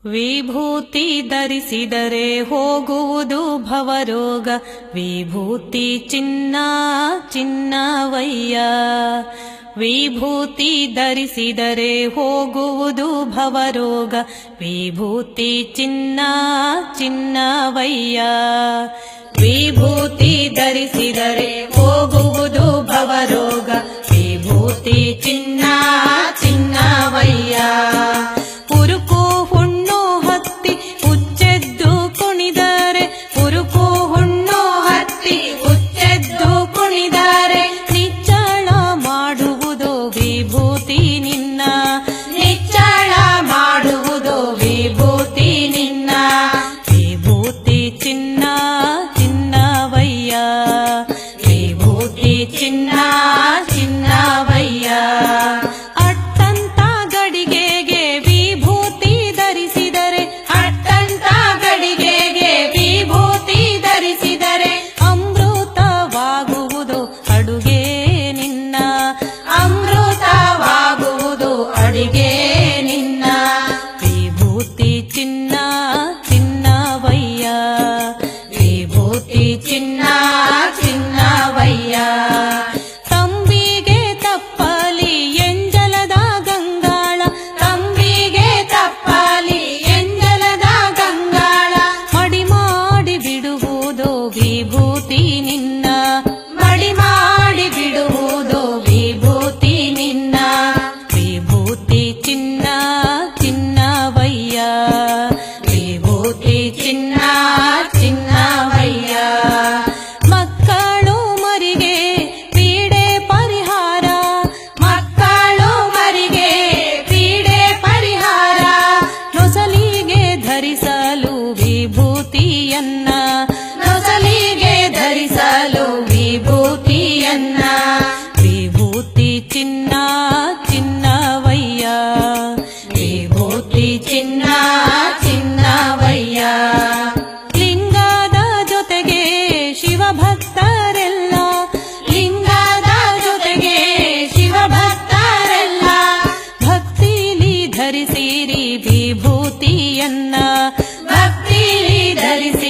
ವಿಭೂತಿ ಧರಿಸಿದರೆ ಹೋಗುವುದು ಭವರೋಗ. ವಿಭೂತಿ ಚಿನ್ನ ಚಿನ್ನವಯ್ಯ. ವಿಭೂತಿ ಧರಿಸಿದರೆ ಹೋಗುವುದು ಭವರೋಗ. ವಿಭೂತಿ ಚಿನ್ನ ಚಿನ್ನವಯ್ಯ. ವಿಭೂತಿ ಧರಿಸಿದರೆ ಹೋಗುವುದು ಭವರೋಗ. ವಿಭೂತಿ ಚಿನ್ನ ಚಿನ್ನವಯ್ಯ. ಉರುಕು ಹುಣ್ಣು ಹತ್ತಿ ಉಚ್ಚೆದ್ದು ಕುಣಿದರೆ, ಉರುಕು ಹುಣ್ಣು ಹತ್ತಿ ಉಚ್ಚೆದ್ದು ಕುಣಿದರೆ, ನಿಚ್ಚಳ ಮಾಡುವುದು ವಿಭೂತಿ ನಿನ್ನ. ನಿಚ್ಚಳ ಮಾಡುವುದು ವಿಭೂತಿ ನಿನ್ನ. ವಿಭೂತಿ ಚಿನ್ನ ಚಿನ್ನವಯ್ಯ. ವಿಭೂತಿ ಚಿನ್ನ ಚಿನ್ನವಯ್ಯ. ಅಟ್ಟಂತ ಗಡಿಗೆಗೆ ವಿಭೂತಿ ಧರಿಸಿದರೆ, ಅಟ್ಟಂತ ಗಡಿಗೆಗೆ ವಿಭೂತಿ ಧರಿಸಿದರೆ, ಅಮೃತವಾಗುವುದು ಅಡುಗೆ ನಿನ್ನ. ಅಮೃತವಾಗುವುದು ಅಡುಗೆ ನಿನ್ನ. ವಿಭೂತಿ ಚಿನ್ನ ಚಿನ್ನವಯ್ಯ. ವಿಭೂತಿ ಚಿನ್ನ ಚಿನ್ನವಯ್ಯ. ತಂಬಿಗೆ ತಪ್ಪಲಿ ಎಂಜಲದ ಗಂಗಾಳ. ತಂಬಿಗೆ ತಪ್ಪಲಿ ಎಂಜಲದ ಗಂಗಾಳ. ಮಡಿ ಮಾಡಿ ಬಿಡುವುದು ವಿಭೂತಿ ನಿನ್ನ. ಮಡಿ ಮಾಡಿ ಬಿಡುವುದು ವಿಭೂತಿ ನಿನ್ನ. ವಿಭೂತಿ ಚಿನ್ನ ಚಿನ್ನವಯ್ಯ. ವಿಭೂತಿ ಚಿನ್ನ ಚಿನ್ನವಯ್ಯ. ಮಕ್ಕಳು ಮರಿಗೆ ಪೀಡೆ ಪರಿಹಾರ. ಮಕ್ಕಳು ಮರಿಗೆ ಪೀಡೆ ಪರಿಹಾರ. ನೊಸಲಿಗೆ ಧರಿಸಲು ವಿಭೂತಿಯನ್ನ. ನೊಸಲಿಗೆ ಧರಿಸಲು ವಿಭೂತಿಯನ್ನ. ವಿಭೂತಿ ಚಿನ್ನ ಚಿನ್ನವಯ್ಯ. ವಿಭೂತಿ ಚಿನ್ನ ಚಿನ್ನವಯ್ಯ. ಲಿಂಗದ ಜೊತೆಗೆ ಶಿವಭಕ್ತರೆಲ್ಲ. ಲಿಂಗದ ಜೊತೆಗೆ ಶಿವಭಕ್ತರೆಲ್ಲ. ಭಕ್ತಿಲಿ ಧರಿಸಿರಿ ವಿಭೂತಿಯನ್ನ. ಭಕ್ತಿಲಿ ಧರಿಸಿ